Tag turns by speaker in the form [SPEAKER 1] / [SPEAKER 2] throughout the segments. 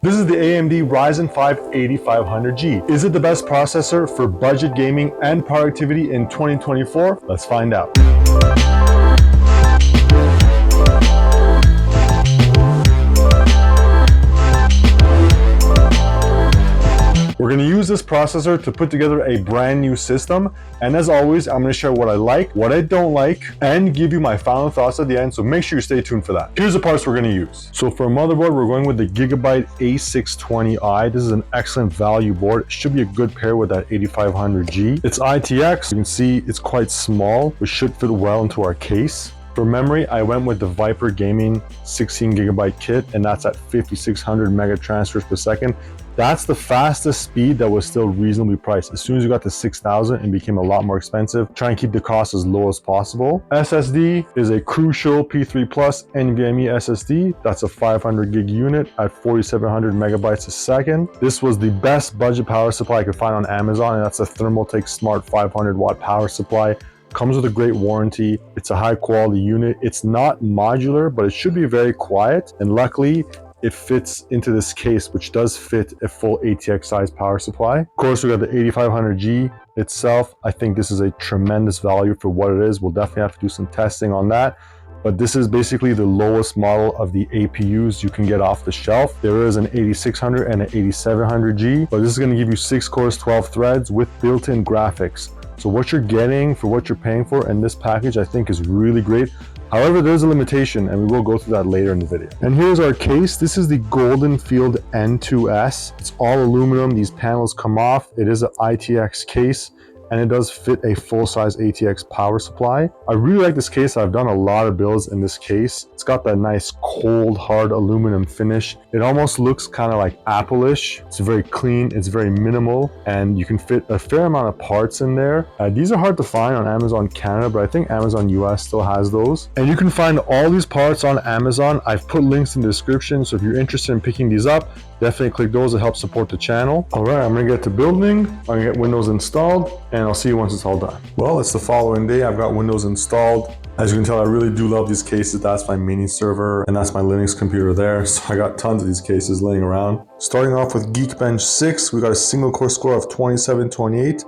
[SPEAKER 1] This is the AMD Ryzen 5 8500G. Is it the best processor for budget gaming and productivity in 2024? Let's find out. We're going to use this processor to put together a brand new system. And as always, I'm going to share what I like, what I don't like, and give you my final thoughts at the end. So make sure you stay tuned for that. Here's the parts we're going to use. So for a motherboard, we're going with the Gigabyte A620i. This is an excellent value board. It should be a good pair with that 8500G. It's ITX. You can see it's quite small, which should fit well into our case. For memory, I went with the Viper Gaming 16 gigabyte kit, and that's at 5600 mega transfers per second. That's the fastest speed that was still reasonably priced. As soon as you got to 6000, it became a lot more expensive. Try and keep the cost as low as possible. SSD is a Crucial P3 Plus NVMe SSD. That's a 500 gig unit at 4700 megabytes a second. This was the best budget power supply I could find on Amazon, and that's a Thermaltake Smart 500 watt power supply. Comes with a great warranty. It's a high quality unit. It's not modular, but it should be very quiet. And luckily, it fits into this case, which does fit a full ATX size power supply. Of course, we got the 8500G itself. I think this is a tremendous value for what it is. We'll definitely have to do some testing on that. But this is basically the lowest model of the APUs you can get off the shelf. There is an 8600 and an 8700G, but this is going to give you 6 cores, 12 threads with built-in graphics. So what you're getting for what you're paying for in this package, I think is really great. However, there's a limitation, and we will go through that later in the video. And here's our case. This is the Golden Field N2S. It's all aluminum. These panels come off. It is an ITX case, and it does fit a full-size ATX power supply. I really like this case. I've done a lot of builds in this case. It's got that nice cold, hard aluminum finish. It almost looks kind of like Apple-ish. It's very clean, it's very minimal, and you can fit a fair amount of parts in there. These are hard to find on Amazon Canada, but I think Amazon US still has those. And you can find all these parts on Amazon. I've put links in the description, so if you're interested in picking these up, definitely click those to help support the channel. All right, I'm gonna get to building. I'm gonna get Windows installed, and I'll see you once it's all done. Well, it's the following day. I've got Windows installed. As you can tell, I really do love these cases. That's my mini server, and that's my Linux computer there. So I got tons of these cases laying around. Starting off with Geekbench 6, we got a single core score of 2728.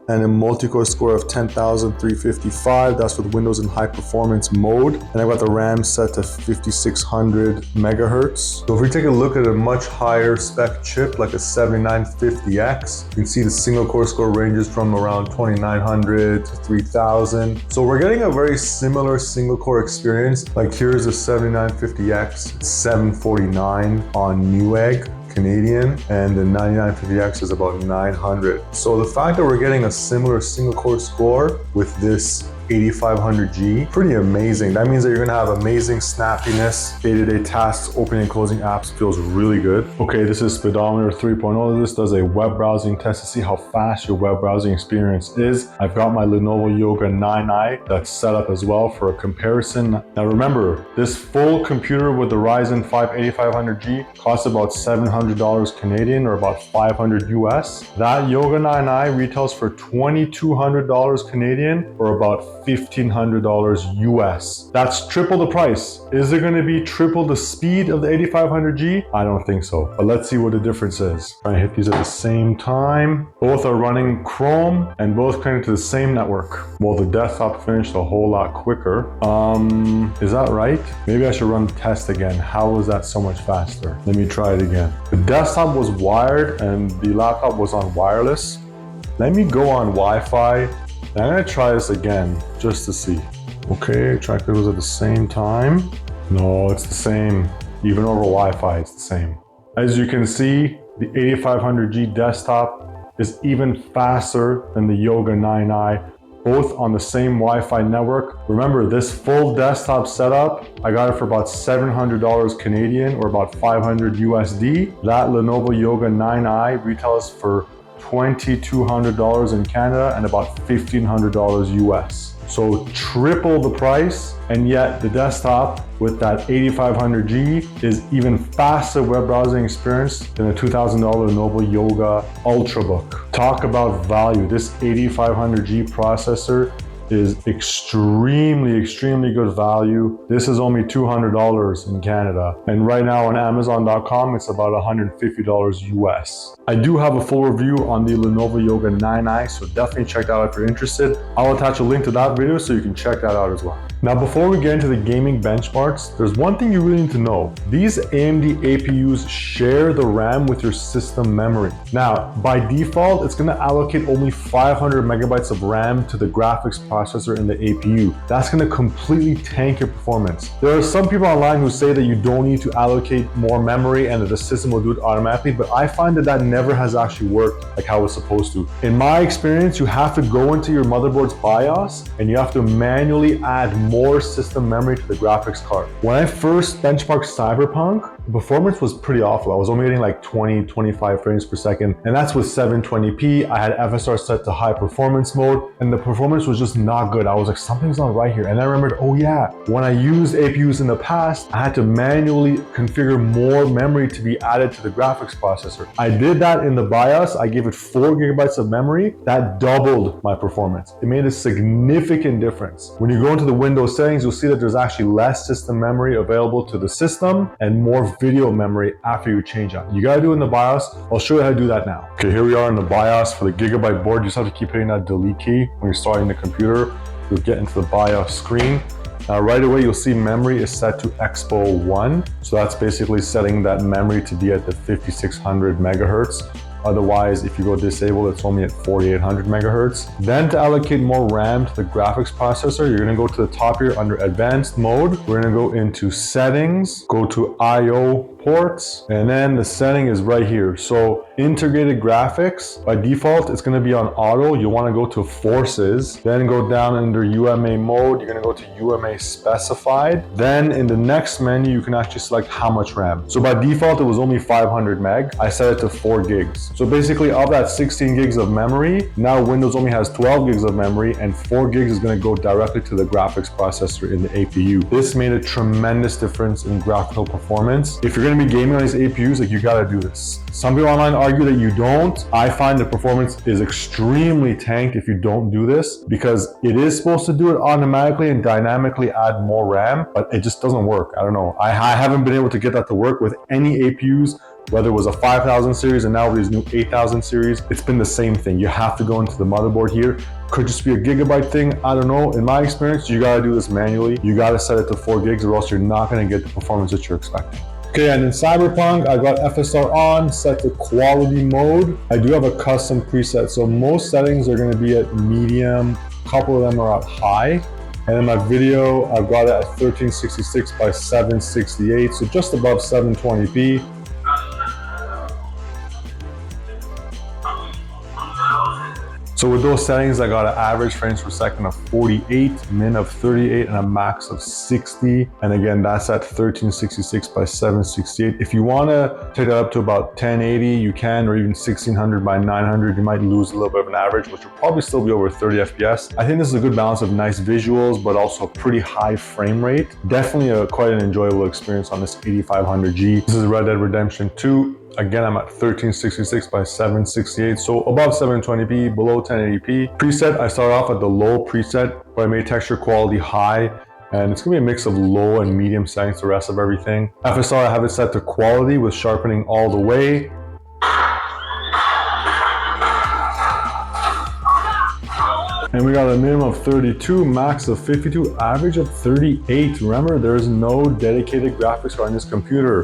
[SPEAKER 1] And a multi-core score of 10,355. That's with Windows in high performance mode. And I've got the RAM set to 5600 megahertz. So if we take a look at a much higher spec chip, like a 7950X, you can see the single core score ranges from around 2900 to 3000. So we're getting a very similar single core experience. Like here's a 7950X, it's 749 on Newegg Canadian, and the 9950X is about 900. So the fact that we're getting a similar single core score with this 8500G, pretty amazing. That means that you're gonna have amazing snappiness. Day-to-day tasks, opening and closing apps feels really good. Okay, this is Speedometer 3.0. This does a web browsing test to see how fast your web browsing experience is. I've got my Lenovo Yoga 9i that's set up as well for a comparison. Now remember, this full computer with the Ryzen 5 8500G costs about $700 Canadian, or about 500 US. That Yoga 9i retails for $2,200 Canadian, or about $1,500 US. That's triple the price. Is it going to be triple the speed of the 8500G? I don't think so, but let's see what the difference is. Try and hit these at the same time. Both are running Chrome and both connected to the same network. Well, the desktop finished a whole lot quicker. Is that right? Maybe I should run the test again. How was that so much faster? Let me try it again. The desktop was wired and the laptop was on wireless. Let me go on Wi-Fi. I'm gonna try this again just to see. Okay, track those at the same time. No, it's the same. Even over Wi-Fi, it's the same. As you can see, the 8500G desktop is even faster than the Yoga 9i, both on the same Wi-Fi network. Remember, this full desktop setup, I got it for about $700 Canadian, or about 500 USD. That Lenovo Yoga 9i retails for $2,200 in Canada and about $1,500 US. So triple the price, and yet the desktop with that 8500G is even faster web browsing experience than a $2,000 Lenovo Yoga Ultrabook. Talk about value. This 8500G processor is extremely good value. This is only $200 in Canada. And right now on Amazon.com, it's about $150 US. I do have a full review on the Lenovo Yoga 9i, so definitely check that out if you're interested. I'll attach a link to that video so you can check that out as well. Now, before we get into the gaming benchmarks, there's one thing you really need to know. These AMD APUs share the RAM with your system memory. Now, by default, it's gonna allocate only 500 megabytes of RAM to the graphics processor in the APU. That's gonna completely tank your performance. There are some people online who say that you don't need to allocate more memory and that the system will do it automatically, but I find that that never has actually worked like how it's supposed to. In my experience, you have to go into your motherboard's BIOS and you have to manually add more system memory to the graphics card. When I first benchmarked Cyberpunk, the performance was pretty awful. I was only getting like 20-25 frames per second, and that's with 720p. I had FSR set to high performance mode, and the performance was just not good. I was like, something's not right here. And I remembered, oh yeah, when I used APUs in the past, I had to manually configure more memory to be added to the graphics processor. I did that in the BIOS. I gave it 4 gigabytes of memory. That doubled my performance. It made a significant difference. When you go into the Windows settings, you'll see that there's actually less system memory available to the system and more video memory after you change that. You gotta do it in the BIOS. I'll show you how to do that now. Okay, here we are in the BIOS for the Gigabyte board. You just have to keep hitting that delete key when you're starting the computer. You'll get into the BIOS screen. Now, right away, you'll see memory is set to Expo 1. So that's basically setting that memory to be at the 5600 megahertz. Otherwise, if you go disable, it's only at 4800 megahertz. Then to allocate more RAM to the graphics processor, you're gonna go to the top here under advanced mode. We're gonna go into settings, go to IO ports, and then the setting is right here. So integrated graphics, by default, it's gonna be on auto. You wanna go to forces, then go down under UMA mode. You're gonna go to UMA specified. Then in the next menu, you can actually select how much RAM. So by default, it was only 500 meg. I set it to 4 gigs. So basically of that 16 gigs of memory, now Windows only has 12 gigs of memory and 4 gigs is gonna go directly to the graphics processor in the APU. This made a tremendous difference in graphical performance. If you're gonna be gaming on these APUs, like, you gotta do this. Some people online argue that you don't. I find the performance is extremely tanked if you don't do this, because it is supposed to do it automatically and dynamically add more RAM, but it just doesn't work. I don't know. I haven't been able to get that to work with any APUs, whether it was a 5000 series and now with these new 8000 series. It's been the same thing. You have to go into the motherboard here. Could just be a gigabyte thing. I don't know. In my experience, you gotta do this manually. You gotta set it to 4 gigs or else you're not gonna get the performance that you're expecting. Okay, and in Cyberpunk, I got FSR on, set to quality mode. I do have a custom preset. So most settings are gonna be at medium. A couple of them are at high. And in my video, I've got it at 1366 by 768. So just above 720p. So with those settings, I got an average frames per second of 48, min of 38, and a max of 60. And again, that's at 1366 by 768. If you wanna take that up to about 1080, you can, or even 1600 by 900, you might lose a little bit of an average, which will probably still be over 30 FPS. I think this is a good balance of nice visuals, but also a pretty high frame rate. Definitely quite an enjoyable experience on this 8500G. This is Red Dead Redemption 2. Again, I'm at 1366 by 768, so above 720p, below 1080p. Preset, I start off at the low preset, but I made texture quality high, and it's gonna be a mix of low and medium settings, the rest of everything. FSR, I have it set to quality with sharpening all the way. And we got a minimum of 32, max of 52, average of 38. Remember, there is no dedicated graphics card on this computer.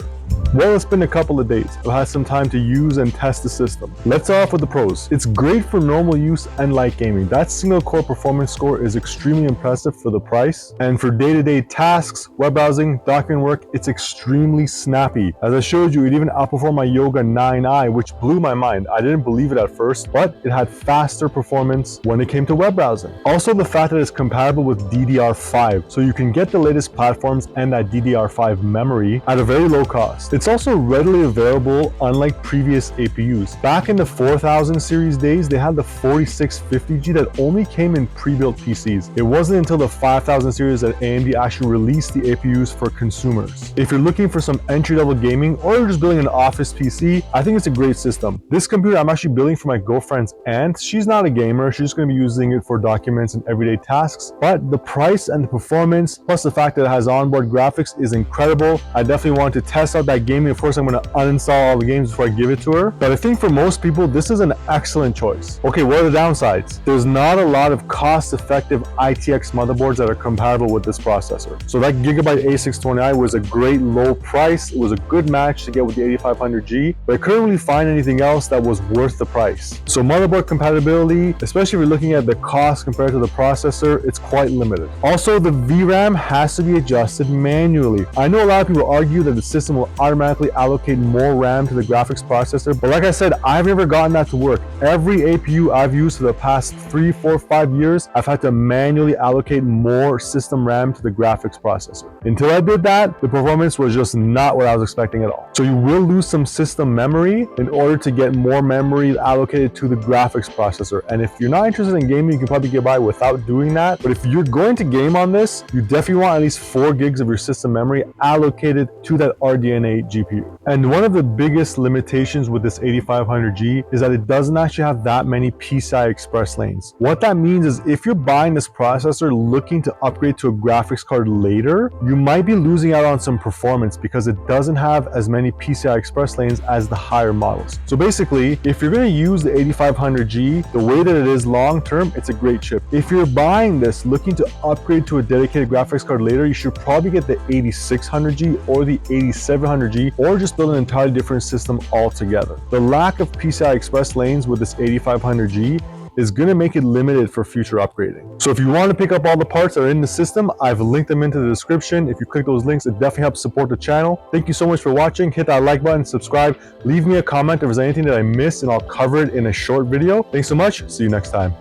[SPEAKER 1] Well, it's been a couple of days. I've had some time to use and test the system. Let's start off with the pros. It's great for normal use and light gaming. That single core performance score is extremely impressive for the price. And for day-to-day tasks, web browsing, document work, it's extremely snappy. As I showed you, it even outperformed my Yoga 9i, which blew my mind. I didn't believe it at first, but it had faster performance when it came to web browsing. Also, the fact that it's compatible with DDR5, so you can get the latest platforms and that DDR5 memory at a very low cost. It's It's also readily available, unlike previous APUs. Back in the 4000 series days, they had the 4650G that only came in pre-built PCs. It wasn't until the 5000 series that AMD actually released the APUs for consumers. If you're looking for some entry-level gaming or you're just building an office PC, I think it's a great system. This computer I'm actually building for my girlfriend's aunt. She's not a gamer, she's going to be using it for documents and everyday tasks, but the price and the performance, plus the fact that it has onboard graphics, is incredible. I definitely want to test out that gaming. Of course, I'm going to uninstall all the games before I give it to her, but I think for most people, this is an excellent choice. Okay, what are the downsides? There's not a lot of cost-effective ITX motherboards that are compatible with this processor. So that Gigabyte A620i was a great low price. It was a good match to get with the 8500G, but I couldn't really find anything else that was worth the price. So motherboard compatibility, especially if you're looking at the cost compared to the processor, it's quite limited. Also, the VRAM has to be adjusted manually. I know a lot of people argue that the system will automatically allocate more RAM to the graphics processor, but like I said, I've never gotten that to work. Every APU I've used for the past 3, 4, 5 years, I've had to manually allocate more system RAM to the graphics processor. Until I did that, the performance was just not what I was expecting at all. So you will lose some system memory in order to get more memory allocated to the graphics processor. And if you're not interested in gaming, you can probably get by without doing that. But if you're going to game on this, you definitely want at least 4 gigs of your system memory allocated to that RDNA GPU. And one of the biggest limitations with this 8500G is that it doesn't actually have that many PCI Express lanes. What that means is if you're buying this processor looking to upgrade to a graphics card later, you might be losing out on some performance because it doesn't have as many PCI Express lanes as the higher models. So basically, if you're going to use the 8500G the way that it is long term, it's a great chip. If you're buying this looking to upgrade to a dedicated graphics card later, you should probably get the 8600G or the 8700G, or just build an entirely different system altogether. The lack of PCI Express lanes with this 8500G is going to make it limited for future upgrading. So if you want to pick up all the parts that are in the system, I've linked them into the description. If you click those links, it definitely helps support the channel. Thank you so much for watching. Hit that like button, subscribe, leave me a comment if there's anything that I missed, and I'll cover it in a short video. Thanks so much. See you next time.